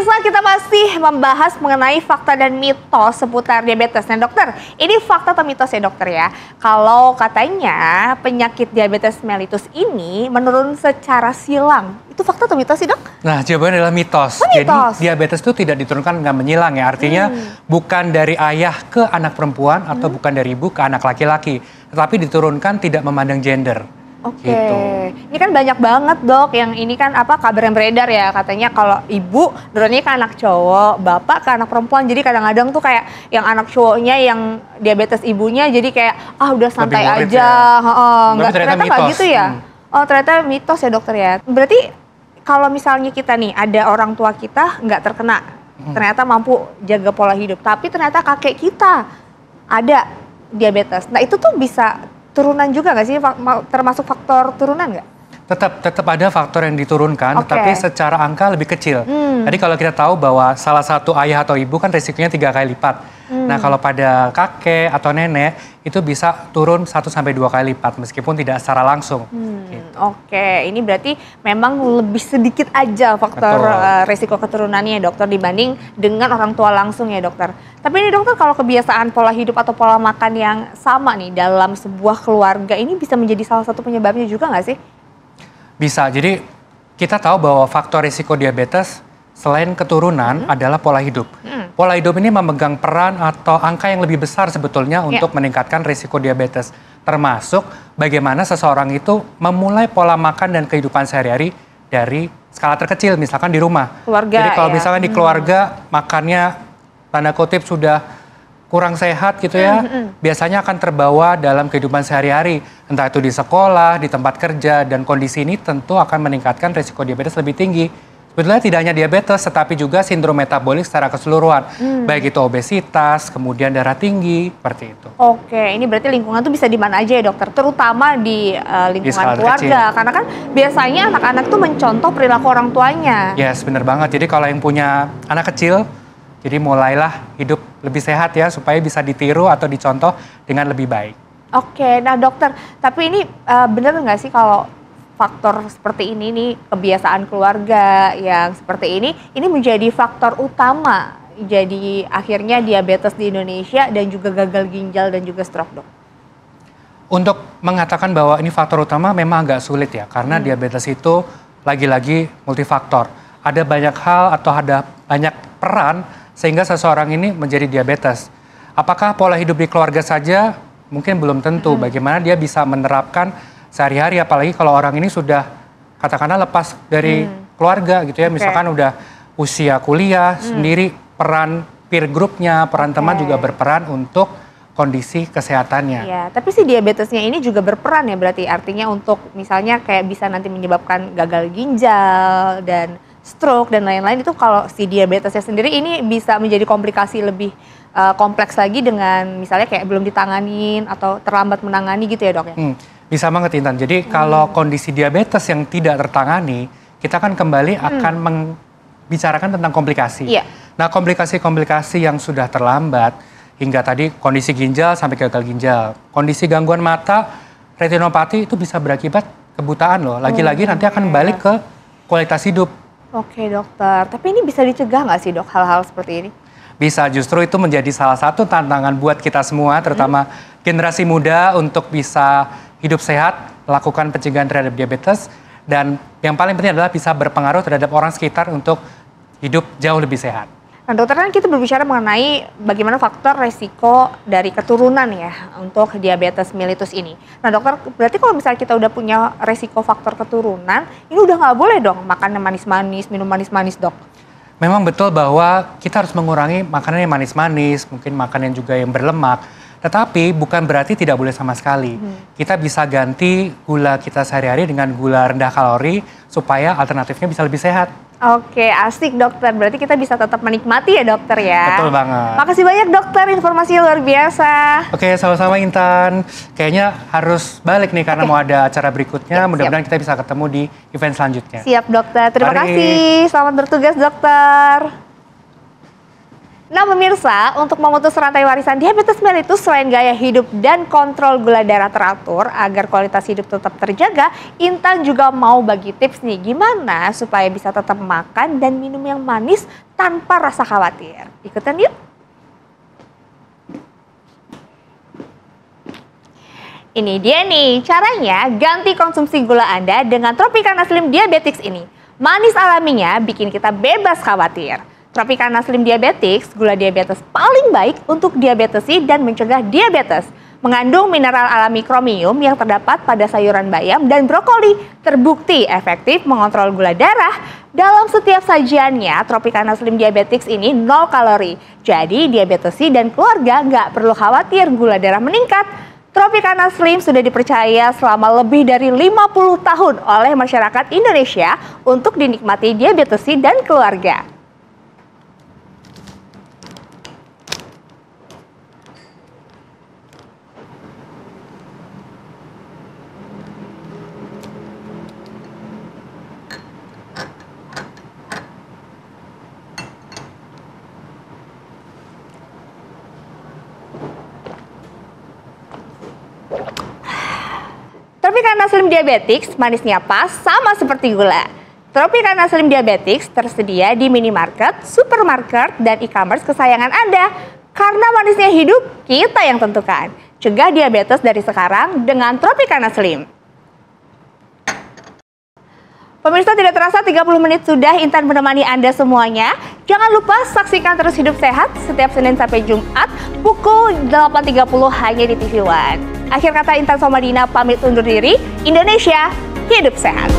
Pemirsa, kita masih membahas mengenai fakta dan mitos seputar diabetes. Nah dokter, ini fakta atau mitos ya dokter ya? Kalau katanya penyakit diabetes mellitus ini menurun secara silang. Itu fakta atau mitos sih dok? Nah jawabannya adalah mitos. Oh, mitos. Jadi diabetes itu tidak diturunkan dengan menyilang ya. Artinya bukan dari ayah ke anak perempuan atau bukan dari ibu ke anak laki-laki. Tetapi diturunkan tidak memandang gender. Oke, Gitu. Ini kan banyak banget dok yang ini kan apa kabar yang beredar ya, katanya kalau ibu nurunnya ke anak cowok, bapak ke anak perempuan. Jadi kadang-kadang tuh kayak yang anak cowoknya yang diabetes ibunya jadi kayak udah santai aja, ya. Nggak, ternyata nggak gitu ya. Oh ternyata mitos ya dokter ya. Berarti kalau misalnya kita nih ada orang tua kita nggak terkena, ternyata mampu jaga pola hidup, tapi ternyata kakek kita ada diabetes. Nah itu tuh bisa turunan juga nggak sih, termasuk faktor turunan nggak? Tetap ada faktor yang diturunkan, tapi secara angka lebih kecil. Jadi kalau kita tahu bahwa salah satu ayah atau ibu kan risikonya 3 kali lipat. Nah kalau pada kakek atau nenek itu bisa turun 1-2 kali lipat meskipun tidak secara langsung. Gitu. Oke, ini berarti memang lebih sedikit aja faktor risiko keturunannya ya dokter dibanding dengan orang tua langsung ya dokter. Tapi ini dokter kalau kebiasaan pola hidup atau pola makan yang sama nih dalam sebuah keluarga ini bisa menjadi salah satu penyebabnya juga nggak sih? Bisa, jadi kita tahu bahwa faktor risiko diabetes selain keturunan adalah pola hidup. Pola hidup ini memegang peran atau angka yang lebih besar sebetulnya untuk meningkatkan risiko diabetes. Termasuk bagaimana seseorang itu memulai pola makan dan kehidupan sehari-hari dari skala terkecil, misalkan di rumah. Keluarga, jadi kalau misalkan di keluarga makannya tanda kutip sudah kurang sehat gitu ya, biasanya akan terbawa dalam kehidupan sehari-hari. Entah itu di sekolah, di tempat kerja, dan kondisi ini tentu akan meningkatkan risiko diabetes lebih tinggi. Sebetulnya tidak hanya diabetes, tetapi juga sindrom metabolik secara keseluruhan. Baik itu obesitas, kemudian darah tinggi, seperti itu. Oke, ini berarti lingkungan tuh bisa di mana aja ya dokter, terutama di lingkungan keluarga. Karena kan biasanya anak-anak tuh mencontoh perilaku orang tuanya. Yes, benar banget. Jadi kalau yang punya anak kecil, jadi mulailah hidup lebih sehat ya, supaya bisa ditiru atau dicontoh dengan lebih baik. Oke, nah dokter, tapi ini benar nggak sih kalau faktor seperti ini nih, kebiasaan keluarga yang seperti ini menjadi faktor utama jadi akhirnya diabetes di Indonesia dan juga gagal ginjal dan juga stroke dok? Untuk mengatakan bahwa ini faktor utama memang agak sulit ya, karena diabetes itu lagi-lagi multifaktor. Ada banyak hal atau ada banyak peran sehingga seseorang ini menjadi diabetes. Apakah pola hidup di keluarga saja? Mungkin belum tentu. Bagaimana dia bisa menerapkan sehari-hari, apalagi kalau orang ini sudah katakanlah lepas dari keluarga gitu ya. Misalkan udah usia kuliah sendiri, peran peer groupnya, peran teman juga berperan untuk kondisi kesehatannya. Iya, tapi si diabetesnya ini juga berperan ya berarti, artinya untuk misalnya kayak bisa nanti menyebabkan gagal ginjal dan stroke dan lain-lain. Itu kalau si diabetesnya sendiri ini bisa menjadi komplikasi lebih kompleks lagi dengan misalnya kayak belum ditanganin atau terlambat menangani gitu ya dok ya? Bisa banget Intan. Jadi kalau kondisi diabetes yang tidak tertangani, kita kan kembali akan membicarakan tentang komplikasi. Nah komplikasi-komplikasi yang sudah terlambat, hingga tadi kondisi ginjal sampai gagal ginjal. Kondisi gangguan mata, retinopati itu bisa berakibat kebutaan loh. Lagi-lagi nanti akan balik ke kualitas hidup. Oke dokter, tapi ini bisa dicegah nggak sih dok hal-hal seperti ini? Bisa, justru itu menjadi salah satu tantangan buat kita semua, terutama generasi muda untuk bisa hidup sehat, melakukan pencegahan terhadap diabetes, dan yang paling penting adalah bisa berpengaruh terhadap orang sekitar untuk hidup jauh lebih sehat. Nah dokter, kan kita berbicara mengenai bagaimana faktor resiko dari keturunan ya untuk diabetes mellitus ini. Nah dokter, berarti kalau misalnya kita udah punya resiko faktor keturunan, ini udah nggak boleh dong makan yang manis-manis, minum manis-manis dok? Memang betul bahwa kita harus mengurangi makanan yang manis-manis, mungkin makanan juga yang berlemak. Tetapi bukan berarti tidak boleh sama sekali. Kita bisa ganti gula kita sehari-hari dengan gula rendah kalori supaya alternatifnya bisa lebih sehat. Oke, asik dokter. Berarti kita bisa tetap menikmati ya dokter ya. Betul banget. Makasih banyak dokter, informasinya luar biasa. Oke, sama-sama Intan. Kayaknya harus balik nih karena mau ada acara berikutnya. Mudah-mudahan kita bisa ketemu di event selanjutnya. Siap dokter, terima kasih. Selamat bertugas dokter. Nah pemirsa, untuk memutus rantai warisan diabetes mellitus selain gaya hidup dan kontrol gula darah teratur agar kualitas hidup tetap terjaga, Intan juga mau bagi tips nih gimana supaya bisa tetap makan dan minum yang manis tanpa rasa khawatir. Ikutan yuk! Ini dia nih caranya ganti konsumsi gula Anda dengan Tropicana Slim Diabetics ini. Manis alaminya bikin kita bebas khawatir. Tropicana Slim Diabetics, gula diabetes paling baik untuk diabetesi dan mencegah diabetes. Mengandung mineral alami kromium yang terdapat pada sayuran bayam dan brokoli. Terbukti efektif mengontrol gula darah. Dalam setiap sajiannya, Tropicana Slim Diabetics ini 0 kalori. Jadi diabetesi dan keluarga nggak perlu khawatir gula darah meningkat. Tropicana Slim sudah dipercaya selama lebih dari 50 tahun oleh masyarakat Indonesia untuk dinikmati diabetesi dan keluarga. Tropicana Slim Diabetics manisnya pas sama seperti gula. Tropicana Slim Diabetics tersedia di minimarket, supermarket, dan e-commerce kesayangan Anda. Karena manisnya hidup, kita yang tentukan. Cegah diabetes dari sekarang dengan Tropicana Slim. Pemirsa, tidak terasa 30 menit sudah Intan menemani Anda semuanya. Jangan lupa saksikan terus Hidup Sehat setiap Senin sampai Jumat pukul 8.30 hanya di TV One. Akhir kata Intan Somadina pamit undur diri. Indonesia, hidup sehat.